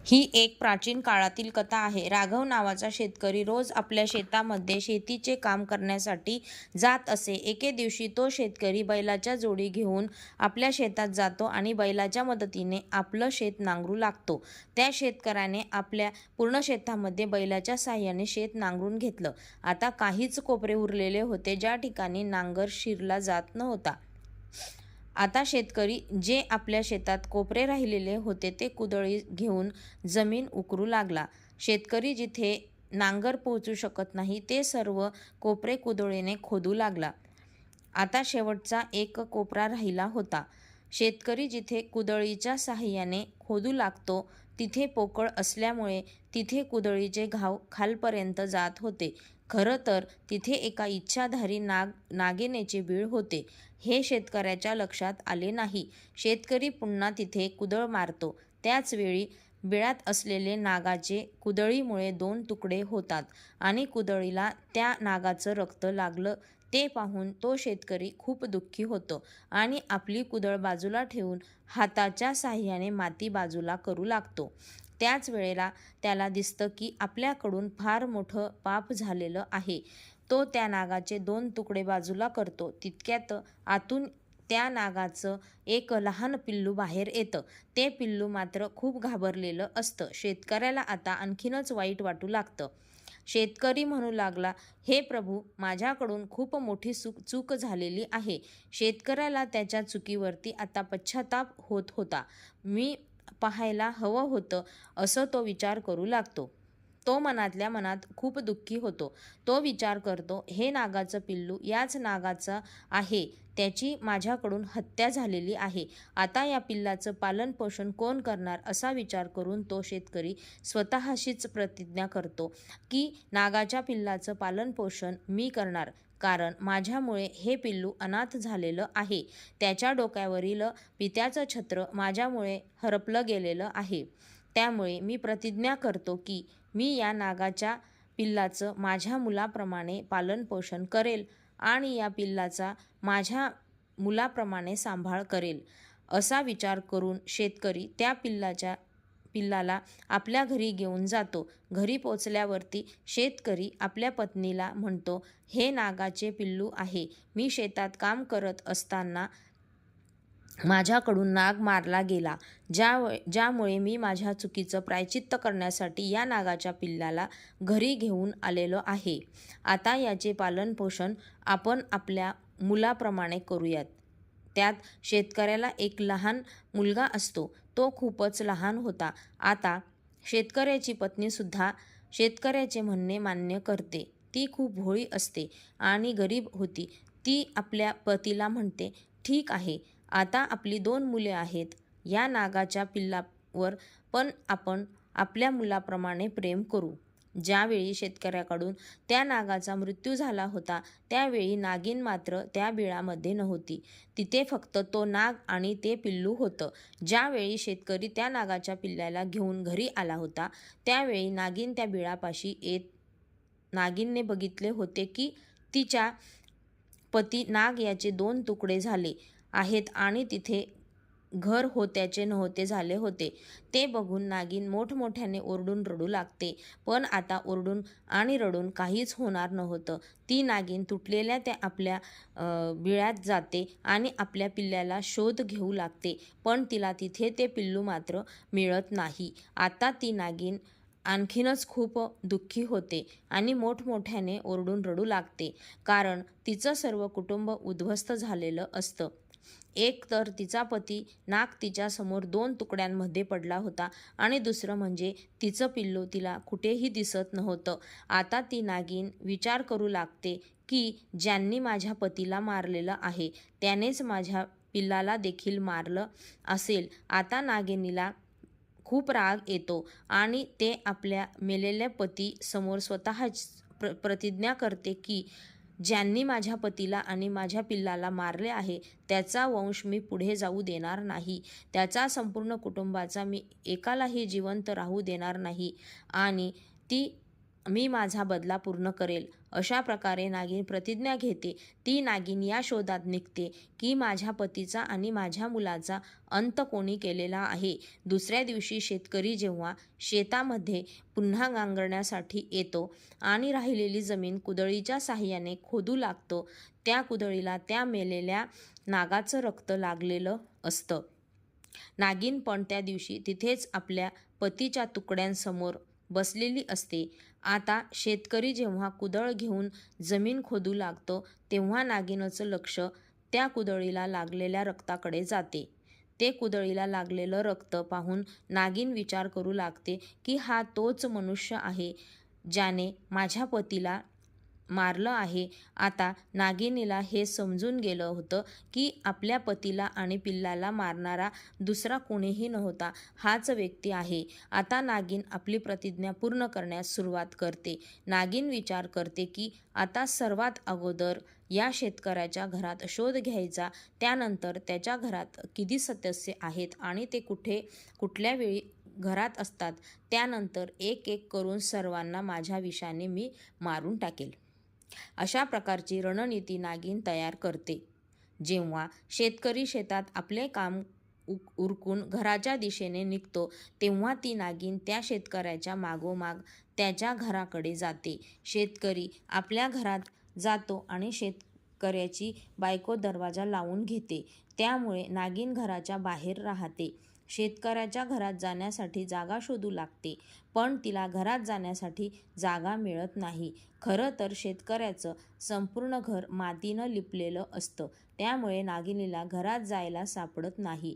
ही एक प्राचीन काळातील कथा आहे. राघव नावाचा शेतकरी रोज आपल्या शेतामध्ये शेतीचे काम करण्यासाठी जात असे. एके दिवशी तो शेतकरी बैलाच्या जोडी घेऊन आपल्या शेतात जातो आणि बैलाच्या मदतीने आपलं शेत नांगरू लागतो. त्या शेतकऱ्याने आपल्या पूर्ण शेतामध्ये बैलाच्या साहाय्याने शेत नांगरून घेतलं. आता काहीच कोपरे उरलेले होते ज्या ठिकाणी नांगर शिरला जात नव्हता. आता शेतकरी जे आपल्या शेतात कोपरे राहिलेले होते ते कुदळी घेऊन जमीन उकरू लागला. शेतकरी जिथे नांगर पोहोचू शकत नाही ते सर्व कोपरे कुदळीने खोदू लागला. आता शेवटचा एक कोपरा राहिला होता. शेतकरी जिथे कुदळीच्या साहाय्याने खोदू लागतो तिथे पोकळ असल्यामुळे तिथे कुदळीचे घाव खालपर्यंत जात होते. खरं तर तिथे एका इच्छाधारी नागिनेचे बीळ होते. हे शेतकऱ्याच्या लक्षात आले नाही. शेतकरी पुन्हा तिथे कुदळ मारतो. त्याच वेळी बिळात असलेले नागाचे कुदळीमुळे 2 तुकडे होतात आणि कुदळीला त्या नागाचं रक्त लागलं. ते पाहून तो शेतकरी खूप दुःखी होतो आणि आपली कुदळ बाजूला ठेवून हाताच्या साहाय्याने माती बाजूला करू लागतो. त्याच वेळेला त्याला दिसतं की आपल्याकडून फार मोठं पाप झालेलं आहे. तो त्या नागाचे 2 तुकडे बाजूला करतो. तितक्यात आतून त्या नागाचं एक लहान पिल्लू बाहेर येतं. ते पिल्लू मात्र खूप घाबरलेलं असतं. शेतकऱ्याला आता आणखीनच वाईट वाटू लागतं. शेतकरी म्हणू लागला, हे प्रभू, माझ्याकडून खूप मोठी चूक झालेली आहे. शेतकऱ्याला त्याच्या चुकीवरती आता पश्चाताप होत होता. मी पाहायला हवं होतं असं तो विचार करू लागतो. तो मनातल्या मनात खूप दुःखी होतो. तो विचार करतो, हे नागाचं पिल्लू याच नागाचं आहे. त्याची माझ्याकडून हत्या झालेली आहे. आता या पिल्लाचं पालन पोषण कोण करणार असा विचार करून तो शेतकरी स्वतःशीच प्रतिज्ञा करतो की नागाच्या पिल्लाचं पालन पोषण मी करणार, कारण माझ्यामुळे हे पिल्लू अनाथ झालेलं आहे. त्याच्या डोक्यावरील पित्याचं छत्र माझ्यामुळे हरपलं गेलेलं आहे. त्यामुळे मी प्रतिज्ञा करतो की मी या नागाच्या पिल्लाचं माझ्या मुलाप्रमाणे पालन पोषण करेल आणि या पिल्लाचा माझ्या मुलाप्रमाणे सांभाळ करेल. असा विचार करून शेतकरी त्या पिल्लाला आपल्या घरी घेऊन जातो. घरी पोचल्यावरती शेतकरी आपल्या पत्नीला म्हणतो, हे नागाचे पिल्लू आहे. मी शेतात काम करत असताना माझ्याकडून नाग मारला गेला, ज्यामुळे मी माझ्या चुकीचं प्रायश्चित्त करण्यासाठी या नागाच्या पिल्लाला घरी घेऊन आलेलो आहे. आता याचे पालन पोषण आपण आपल्या मुलाप्रमाणे करूयात. त्यात शेतकऱ्याला एक लहान मुलगा असतो. तो खूपच लहान होता. आता शेतकऱ्याची पत्नीसुद्धा शेतकऱ्याचे म्हणणे मान्य करते. ती खूप भोळी असते आणि गरीब होती. ती आपल्या पतीला म्हणते, ठीक आहे, आता आपली 2 मुले आहेत. या नागाच्या पिल्लावर पण आपण आपल्या मुलाप्रमाणे प्रेम करू. ज्यावेळी शेतकऱ्याकडून त्या नागाचा मृत्यू झाला होता त्यावेळी नागिन मात्र त्या बिळामध्ये नव्हती. तिथे फक्त तो नाग आणि ते पिल्लू होतं. ज्यावेळी शेतकरी त्या नागाच्या पिल्लाला घेऊन घरी आला होता त्यावेळी नागिन त्या बिळापाशी येत नागिनने बघितले होते की तिच्या पती नाग याचे 2 तुकडे झाले आहेत आणि तिथे घर होत्याचे नव्हते झाले होते. ते बघून नागिन मोठमोठ्याने ओरडून रडू लागते. पण आता ओरडून आणि रडून काहीच होणार नव्हतं. ती नागिन तुटलेल्या त्या आपल्या बिळात जाते आणि आपल्या पिल्ल्याला शोध घेऊ लागते. पण तिला तिथे ते पिल्लू मात्र मिळत नाही. आता ती नागिन आणखीनच खूप दुःखी होते आणि मोठमोठ्याने ओरडून रडू लागते, कारण तिचं सर्व कुटुंब उद्ध्वस्त झालेलं असतं. एक तर तिचा पती नाग तिच्यासमोर 2 तुकड्यांमध्ये पडला होता आणि दुसरं म्हणजे तिचं पिल्लू तिला कुठेही दिसत नव्हतं. आता ती नागिन विचार करू लागते की ज्यांनी माझ्या पतीला मारलेलं आहे त्यानेच माझ्या पिल्लाला देखील मारलं असेल. आता नागिनीला खूप राग येतो आणि ते आपल्या मेलेल्या पती समोर स्वतःच प्रतिज्ञा करते की ज्यांनी माझ्या पतीला आणि माझ्या पिल्लाला मारले आहे त्याचा वंश मी पुढे जाऊ देणार नाही. त्याचा संपूर्ण कुटुंबाचा मी एकालाही जिवंत राहू देणार नाही. आणि ती मी माझा बदला पूर्ण करेल. अशा प्रकारे नागिन प्रतिज्ञा घेते. ती नागिन या शोधात निघते की माझ्या पतीचा आणि माझ्या मुलाचा अंत कोणी केलेला आहे. दुसऱ्या दिवशी शेतकरी जेव्हा शेतामध्ये पुन्हा नांगरण्यासाठी येतो आणि राहिलेली जमीन कुदळीच्या साहाय्याने खोदू लागतो, त्या कुदळीला त्या मेलेल्या नागाचं रक्त लागलेलं असतं. नागिन पण त्या दिवशी तिथेच आपल्या पतीच्या तुकड्यांसमोर बसलेली असते. आता शेतकरी जेव्हा कुदळ घेऊन जमीन खोदू लागतो तेव्हा नागिनचं लक्ष त्या कुदळीला लागलेल्या रक्ताकडे जाते. ते कुदळीला लागलेलं रक्त पाहून नागिन विचार करू लागते की हा तोच मनुष्य आहे ज्याने माझ्या पतीला मारलं आहे. आता नागिनीला हे समजून गेलं होतं की आपल्या पतीला आणि पिल्लाला मारणारा दुसरा कोणीही नव्हता, हाच व्यक्ती आहे. आता नागिन आपली प्रतिज्ञा पूर्ण करण्यास सुरुवात करते. नागिन विचार करते की आता सर्वात अगोदर या शेतकऱ्याच्या घरात शोध घ्यायचा, त्यानंतर त्याच्या घरात किती सदस्य आहेत आणि ते कुठल्या वेळी घरात असतात, त्यानंतर एक एक करून सर्वांना माझ्या विषाने मी मारून टाकेल. अशा प्रकारची रणनीती नागिन तयार करते. जेव्हा शेतकरी शेतात आपले काम उरकून घराच्या दिशेने निघतो तेव्हा ती नागिन त्या शेतकऱ्याच्या मागोमाग त्याच्या घराकडे जाते. शेतकरी आपल्या घरात जातो आणि शेतकऱ्याची बायको दरवाजा लावून घेते. त्यामुळे नागिन घराच्या बाहेर राहते. शेतकऱ्याच्या घरात जाण्यासाठी जागा शोधू लागते, पण तिला घरात जाण्यासाठी जागा मिळत नाही. खरं तर शेतकऱ्याचं संपूर्ण घर मातीनं लिपलेलं असतं, त्यामुळे नागिनीला घरात जायला सापडत नाही.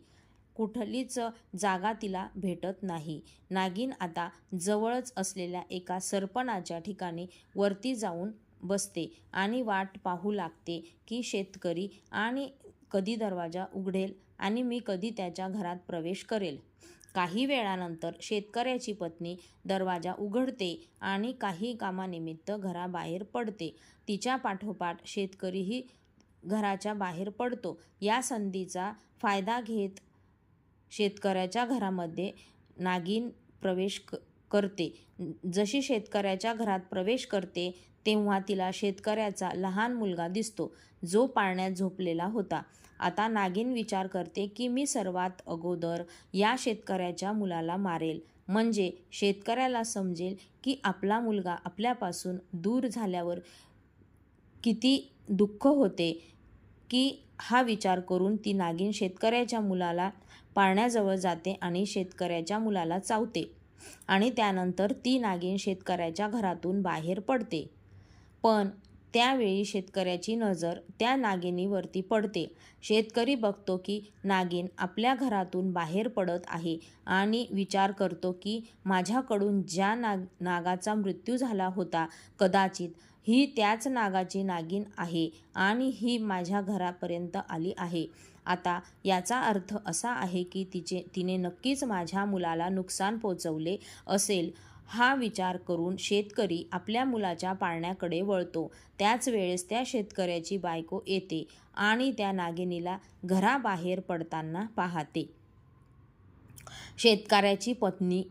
कुठलीच जागा तिला भेटत नाही. नागिन आता जवळच असलेल्या एका सरपणाच्या ठिकाणी वरती जाऊन बसते आणि वाट पाहू लागते की शेतकरी आणि कधी दरवाजा उघडेल आणि मी कधी त्याच्या घरात प्रवेश करेल. काही वेळानंतर शेतकऱ्याची पत्नी दरवाजा उघडते आणि काही कामानिमित्त घराबाहेर पडते. तिच्या पाठोपाठ शेतकरीही घराच्या बाहेर पडतो. या संधीचा फायदा घेत शेतकऱ्याच्या घरामध्ये नागिन प्रवेश करते. जशी शेतकऱ्याच्या घरात प्रवेश करते तेव्हा तिला शेतकऱ्याचा लहान मुलगा दिसतो, जो पाळण्यात झोपलेला होता. आता नागिन विचार करते की मी सर्वात अगोदर या शेतकऱ्याच्या मुलाला मारेल, म्हणजे शेतकऱ्याला समजेल की आपला मुलगा आपल्यापासून दूर झाल्यावर किती दुःख होते. की हा विचार करून ती नागिन शेतकऱ्याच्या मुलाला पाळण्याजवळ जाते आणि शेतकऱ्याच्या मुलाला चावते आणि त्यानंतर ती नागिन शेतकऱ्याच्या घरातून बाहेर पडते. पण त्यावेळी शेतकऱ्याची नजर त्या नागिनीवरती पडते. शेतकरी बघतो की नागिन आपल्या घरातून बाहेर पडत आहे आणि विचार करतो की माझ्याकडून ज्या नागाचा मृत्यू झाला होता, कदाचित ही त्याच नागाची नागिन आहे आणि ही माझ्या घरापर्यंत आली आहे. आता याचा अर्थ असा आहे की तिने नक्कीच माझ्या मुलाला नुकसान पोचवले असेल. हा विचार करून शेतकरी आपल्या मुलाच्या पाळण्याकडे वळतो. त्याच वेळेस त्या शेतकऱ्याची बायको येते आणि त्या नागिनीला घराबाहेर पडताना पाहते. शेतकऱ्याची पत्नी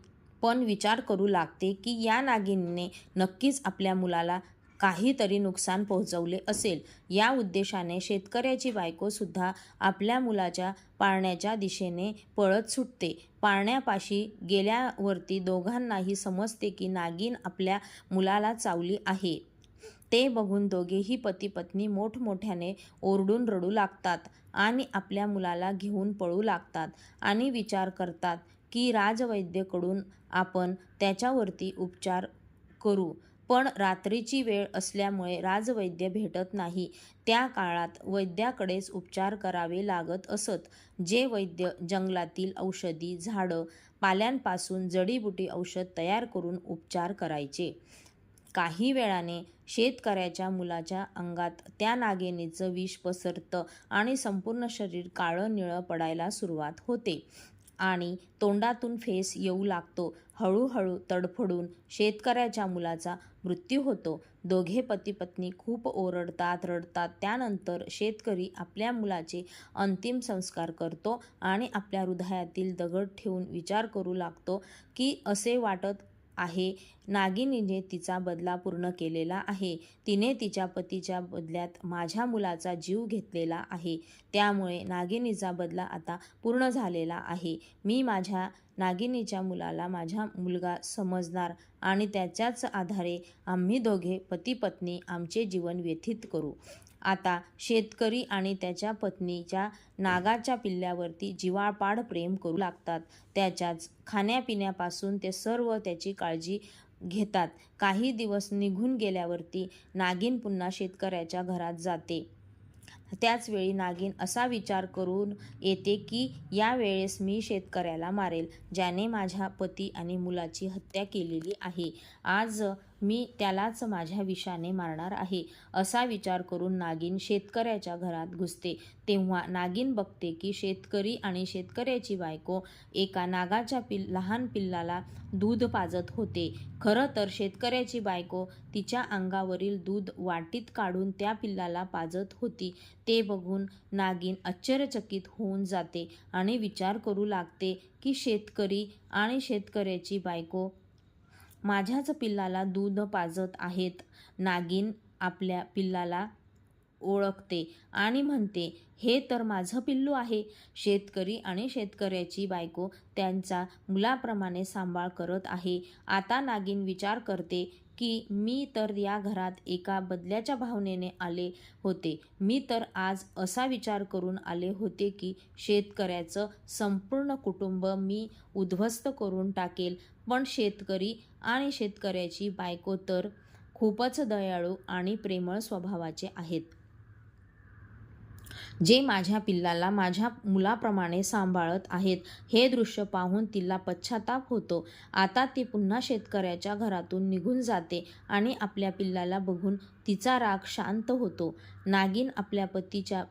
पण विचार करू लागते की या नागिनीने नक्कीच आपल्या मुलाला काहीतरी नुकसान पोहोचवले असेल. या उद्देशाने शेतकऱ्याची बायको सुद्धा आपल्या मुलाच्या पाळण्याच्या दिशेने पळत सुटते. पाळण्यापाशी गेल्यावरती दोघांनाही समजते की नागिन आपल्या मुलाला चावली आहे. ते बघून दोघेही पती पत्नी मोठमोठ्याने ओरडून रडू लागतात आणि आपल्या मुलाला घेऊन पळू लागतात आणि विचार करतात की राजवैद्यकडून आपण त्याच्यावरती उपचार करू. पण रात्रीची वेळ असल्यामुळे राजवैद्य भेटत नाही. त्या काळात वैद्याकडेच उपचार करावे लागत असत. जे वैद्य जंगलातील औषधी झाडं पाल्यांपासून जडीबुटी औषध तयार करून उपचार करायचे. काही वेळाने शेतकऱ्याच्या मुलाच्या अंगात त्या नागिनीचं विष पसरतं आणि संपूर्ण शरीर काळं निळं पडायला सुरुवात होते आणि तोंडातून फेस येऊ लागतो. हळूहळू तडफडून शेतकऱ्याच्या मुलाचा मृत्यू होतो. दोघे पती पत्नी खूप ओरडतात, रडतात. त्यानंतर शेतकरी आपल्या मुलाचे अंतिम संस्कार करतो आणि आपल्या हृदयातील दगड ठेवून विचार करू लागतो की असे वाटत आहे. नागिनीने तिचा बदला पूर्ण केलेला आहे. तिने तिच्या पतीच्या बदल्यात माझ्या मुलाचा जीव घेतलेला आहे. त्यामुळे नागिनीचा बदला आता पूर्ण झालेला आहे. मी माझ्या नागिनीच्या मुलाला माझा मुलगा समजणार आणि त्याच्याच आधारे आम्ही दोघे पती-पत्नी आमचे जीवन व्यतीत करू. आता शेतकरी आणि त्याच्या पत्नीच्या नागाच्या पिल्ल्यावरती जिव्हाळपाड प्रेम करू लागतात. त्याच्याच खाण्यापिण्यापासून ते सर्व त्याची काळजी घेतात. काही दिवस निघून गेल्यावरती नागिन पुन्हा शेतकऱ्याच्या घरात जाते. त्याचवेळी नागिन असा विचार करून येते की यावेळेस मी शेतकऱ्याला मारेल, ज्याने माझ्या पती आणि मुलाची हत्या केलेली आहे. आज मी त्यालाच माझ्या विषाने मारणार आहे. असा विचार करून नागिन शेतकऱ्याच्या घरात घुसते. तेव्हा नागिन बघते की शेतकरी आणि शेतकऱ्याची बायको एका नागाच्या लहान पिल्लाला दूध पाजत होते. खरं तर शेतकऱ्याची बायको तिच्या अंगावरील दूध वाटीत काढून त्या पिल्लाला पाजत होती. ते बघून नागिन आश्चर्यचकित होऊन जाते आणि विचार करू लागते की शेतकरी आणि शेतकऱ्याची बायको माझ्याच पिल्लाला दूध पाजत आहेत. नागिन आपल्या पिल्लाला ओळखते आणि म्हणते, हे तर माझं पिल्लू आहे. शेतकरी आणि शेतकऱ्याची बायको त्यांचा मुलाप्रमाणे सांभाळ करत आहे. आता नागिन विचार करते की मी तर या घरात एका बदल्याच्या भावनेने आले होते. मी तर आज असा विचार करून आले होते की शेतकऱ्याचं संपूर्ण कुटुंब मी उद्ध्वस्त करून टाकेल. पण शेतकरी आणि शेतकऱ्याची बायको तर खूपच दयाळू आणि प्रेमळ स्वभावाचे आहेत. जे माझ्या पिल्लाला माझ्या मुलाप्रमाणे सांभाळत आहेत. हे दृश्य पाहून तिला पश्चाताप होतो. आता ती पुन्हा शेतकऱ्याच्या घरातून निघून जाते आणि आपल्या पिल्लाला बघून तिचा राग शांत होतो. नागिन आपल्या पतीच्या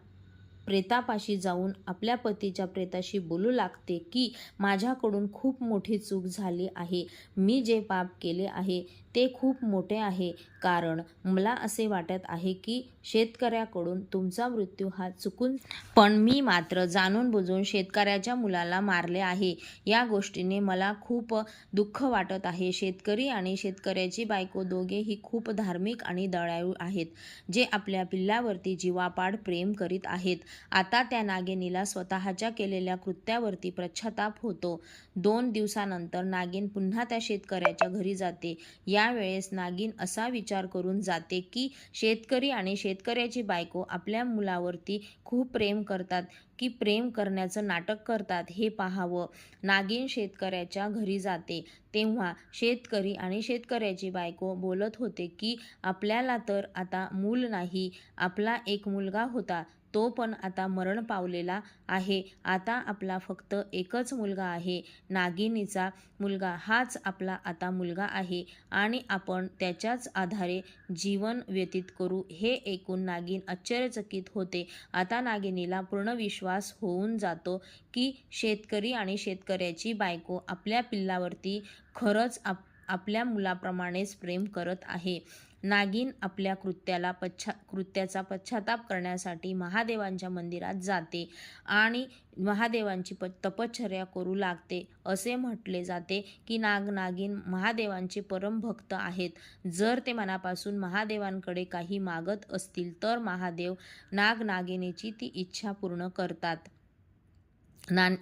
प्रेतापाशी जाऊन आपल्या पतीच्या प्रेताशी बोलू लागते की माझ्याकडून खूप मोठी चूक झाली आहे. मी जे पाप केले आहे ते खूप मोठे आहे. कारण मला असे वाटत आहे की शेतकऱ्याकडून तुमचा मृत्यू हा चुकून, पण मी मात्र जाणून बुजून शेतकऱ्याच्या मुलाला मारले आहे. या गोष्टीने मला खूप दुःख वाटत आहे. शेतकरी आणि शेतकऱ्याची बायको दोघेही खूप धार्मिक आणि दयाळू आहेत, जे आपल्या पिल्लावरती जीवापाड प्रेम करीत आहेत. आता त्या नागिनीला स्वतःच्या केलेल्या कृत्यावरती पश्चाताप होतो. 2 दिवसानंतर नागिन पुन्हा त्या शेतकऱ्याच्या घरी जाते. यावेळेस नागिन असा विचार करून जाते की शेतकरी आणि शेतकऱ्याची बायको आपल्या मुलावरती खूप प्रेम करतात की प्रेम करण्याचं नाटक करतात हे पाहावं. नागिन शेतकऱ्याच्या घरी जाते. तेव्हा शेतकरी आणि शेतकऱ्याची बायको बोलत होते की आपल्याला तर आता मूल नाही. आपला एक मुलगा होता, तो पण आता मरण पावलेला आहे. आता आपला फक्त एकच मुलगा आहे. नागिनीचा मुलगा हाच आपला आता मुलगा आहे आणि आपण त्याच्याच आधारे जीवन व्यतीत करू. हे ऐकून नागिन आश्चर्यचकित होते. आता नागिनीला पूर्ण विश्वास होऊन जातो की शेतकरी आणि शेतकऱ्याची बायको आपल्या पिल्लावरती खरंच आपल्या मुलाप्रमाणेच प्रेम करत आहे. नागिन आपल्या कृत्याचा पश्चाताप करण्यासाठी महादेवांच्या मंदिरात जाते आणि महादेवांची तपश्चर्या करू लागते. असे म्हटले जाते की नागिन महादेवांचे परम भक्त आहेत. जर ते मनापासून महादेवांकडे काही मागत असतील तर महादेव नागिनीची ती इच्छा पूर्ण करतात.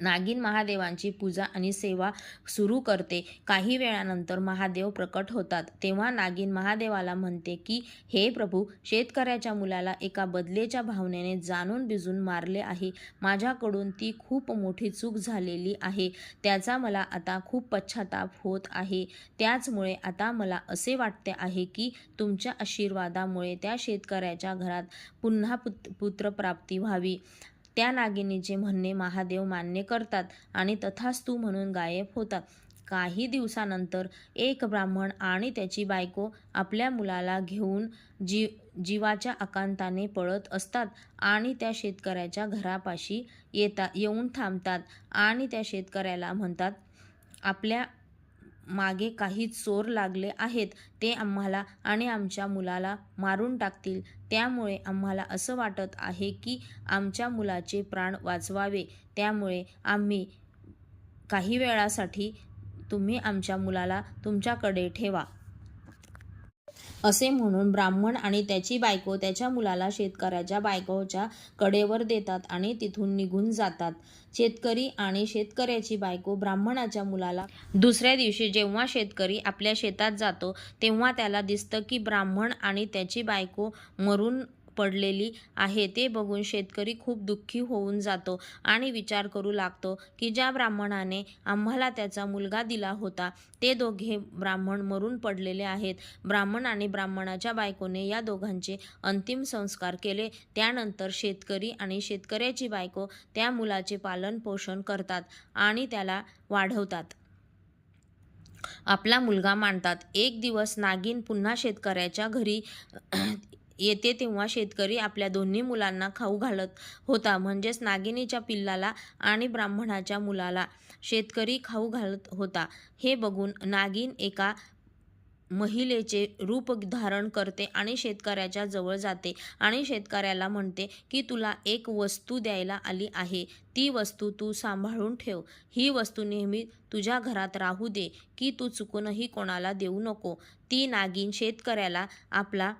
नागिन महादेवांची पूजा आणि सेवा सुरू करते. काही वेळानंतर महादेव प्रकट होतात. तेव्हा नागिन महादेवाला म्हणते की हे प्रभू, शेतकऱ्याच्या मुलाला एका बदलेच्या भावनेने जाणून बिजून मारले आहे. माझ्याकडून ती खूप मोठी चूक झालेली आहे. त्याचा मला आता खूप पश्चाताप होत आहे. त्याचमुळे आता मला असे वाटते आहे की तुमच्या आशीर्वादामुळे त्या शेतकऱ्याच्या घरात पुन्हा पुत्रप्राप्ती व्हावी. त्या नागिनीचे म्हणणे महादेव मान्य करतात आणि तथास्तु म्हणून गायब होतात. काही दिवसानंतर एक ब्राह्मण आणि त्याची बायको आपल्या मुलाला घेऊन जीवाच्या आकांताने पळत असतात आणि त्या शेतकऱ्याच्या घरापाशी येऊन थांबतात आणि त्या शेतकऱ्याला म्हणतात, आपल्या मागे काही चोर लागले आहेत. ते आम्हाला आणि आमच्या मुलाला मारून टाकतील. त्यामुळे आम्हाला असं वाटत आहे की आमच्या मुलाचे प्राण वाचवावे. त्यामुळे आम्ही काही वेळासाठी तुम्ही आमच्या मुलाला तुमच्याकडे ठेवा. असे म्हणून ब्राह्मण आणि त्याची बायको त्याच्या मुलाला शेतकऱ्याच्या बायकोच्या कडेवर देतात आणि तिथून निघून जातात. शेतकरी आणि शेतकऱ्याची बायको ब्राह्मणाच्या मुलाला दुसऱ्या दिवशी जेव्हा शेतकरी आपल्या शेतात जातो तेव्हा त्याला दिसतं की ब्राह्मण आणि त्याची बायको मरून पडलेली आहे. ते बघून शेतकरी खूप दुःखी होऊन जातो आणि विचार करू लागतो की ज्या ब्राह्मणाने आम्हाला त्याचा मुलगा दिला होता ते दोघे ब्राह्मण मरून पडलेले आहेत. ब्राह्मण आणि ब्राह्मणाच्या बायकोने या दोघांचे अंतिम संस्कार केले. त्यानंतर शेतकरी आणि शेतकऱ्याची बायको त्या मुलाचे पालन पोषण करतात आणि त्याला वाढवतात. आपला मुलगा मानतात. एक दिवस नागिन पुन्हा शेतकऱ्याच्या घरी येते तेव्हा शेतकरी आपल्या दोन्ही मुलांना खाऊ घालत होता. म्हणजेच नागिनीच्या पिल्लाला आणि ब्राह्मणाच्या मुलाला शेतकरी खाऊ घालत होता. हे बघून नागिन एका महिलेचे रूप धारण करते आणि शेतकऱ्याच्या जवळ जाते आणि शेतकऱ्याला म्हणते की तुला एक वस्तू द्यायला आली आहे. ती वस्तू तू सांभाळून ठेव. ही वस्तू नेहमी तुझ्या घरात राहू दे की तू चुकूनही कोणाला देऊ नको. ती नागिन शेतकऱ्याला आपला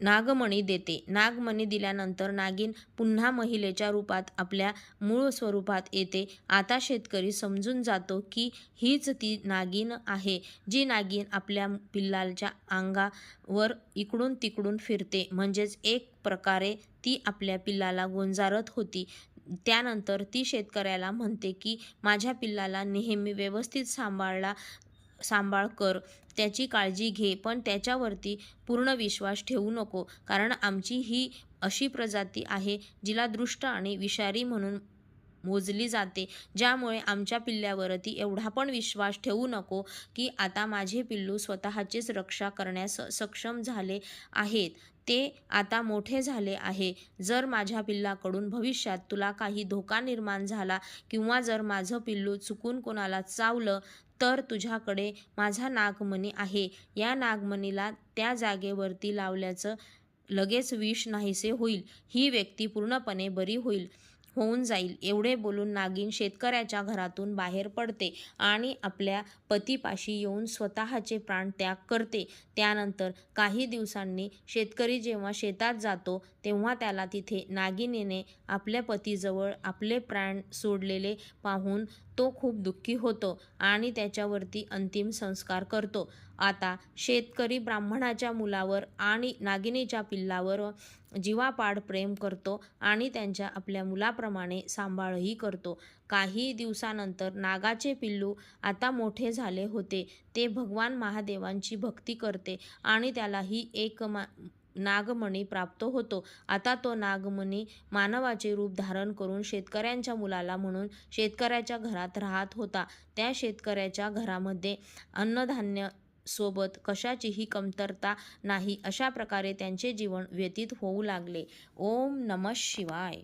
नागमणी देते. नागमणी दिल्यानंतर नागिन पुन्हा महिलेच्या रूपात आपल्या मूळ स्वरूपात येते. आता शेतकरी समजून जातो की हीच ती नागिन आहे जी नागिन आपल्या पिल्लाच्या अंगावर इकडून तिकडून फिरते. म्हणजेच एक प्रकारे ती आपल्या पिल्लाला गोंजारत होती. त्यानंतर ती शेतकऱ्याला म्हणते की माझ्या पिल्लाला नेहमी व्यवस्थित सांभाळ कर, त्याची काळजी घे, पण त्याच्यावरती पूर्ण विश्वास ठेवू नको, कारण आमची ही अशी प्रजाती आहे जिला दुष्ट आणि विषारी म्हणून मोजली जाते, ज्यामुळे आमच्या पिल्ल्यावरती एवढा पण विश्वास ठेवू नको की आता माझे पिल्लू स्वतःचीच रक्षा करण्यास सक्षम झाले आहेत. ते आता मोठे झाले आहे. जर माझ्या पिल्लाकडून भविष्यात तुला काही धोका निर्माण झाला किंवा जर माझं पिल्लू चुकून कोणाला चावलं तर तुझ्याकडे माझा नागमणी आहे. या नागमणीला त्या जागेवरती लावल्याचं लगेच विष नाहीसे होईल. ही व्यक्ती पूर्णपणे बरी होऊन जाईल. एवढे बोलून नागिन शेतकऱ्याच्या घरातून बाहेर पडते आणि आपल्या पतीपाशी येऊन स्वतःचे प्राणत्याग करते. त्यानंतर काही दिवसांनी शेतकरी जेव्हा शेतात जातो तेव्हा त्याला तिथे नागिनीने आपल्या पतीजवळ आपले प्राण सोडलेले पाहून तो खूप दुःखी होतो आणि त्याच्यावरती अंतिम संस्कार करतो. आता शेतकरी ब्राह्मणाच्या मुलावर आणि नागिनीच्या पिल्लावर जीवापाड प्रेम करतो आणि त्यांच्या आपल्या मुलाप्रमाणे सांभाळही करतो. काही दिवसानंतर नागाचे पिल्लू आता मोठे झाले होते. ते भगवान महादेवांची भक्ती करते आणि त्यालाही एक नागमणी प्राप्त होतो. आता तो नागमणी मानवाचे रूप धारण करून शेतकऱ्यांच्या मुलाला म्हणून शेतकऱ्याच्या घरात राहत होता. त्या शेतकऱ्याच्या घरामध्ये अन्नधान्य सोबत कशाचीही कमतरता नाही. अशा प्रकारे त्यांचे जीवन व्यतीत होऊ लागले. ओम नमः शिवाय.